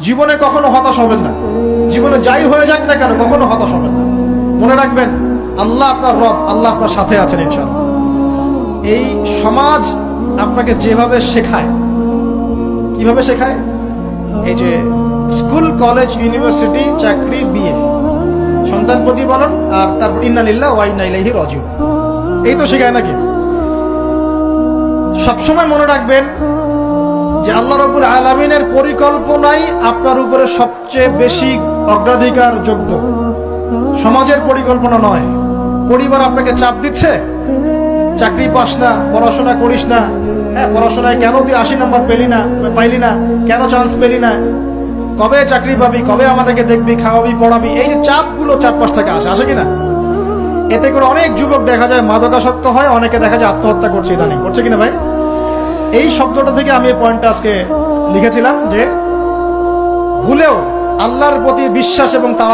জীবনে কখনো হতাশ হবেন না। জীবনে যাই হয়ে যাক না কেন, কখনো হতাশ হবেন না। মনে রাখবেন, আল্লাহ আপনার রব, আল্লাহ আপনার সাথে আছেন ইনশাআল্লাহ। এই সমাজ আপনাকে যেভাবে শেখায়, কিভাবে শেখায়, এই যে স্কুল, কলেজ, ইউনিভার্সিটি, চাকরি, বিয়ে, সন্তান প্রতিপালন, আর তারপর ইন্না লিল্লাহি ওয়া ইন্না ইলাইহি রাজিউন, এই তো শেখায় নাকি? সবসময় মনে রাখবেন যে আল্লাহ রাব্বুল আলামিনের পরিকল্পনাই আপনার উপরে সবচেয়ে বেশি অগ্রাধিকার যোগ্য, সমাজের পরিকল্পনা নয়। পরিবার আপনাকে চাপ দিচ্ছে, চাকরি পাস না, পড়াশোনা করিস না, হ্যাঁ পড়াশোনায় কেন তুই 80 নম্বর পাইলি না, কেন চান্স পেলি না, কবে চাকরি পাবি, কবে আমাদেরকে দেখবি, খাওয়াবি, পড়াবি, এই যে চাপগুলো চারপাশ থেকে আসে কিনা? এতে করে অনেক যুবক দেখা যায় মাদকাসক্ত হয়, অনেকে দেখা যায় আত্মহত্যা করছে, ইদানিং করছে কিনা ভাই? এই শব্দটা থেকে আমি এই পয়েন্টটা আজকে লিখেছিলাম যে ভুলেও আল্লাহর প্রতি বিশ্বাস এবং তাওয়াক্কুল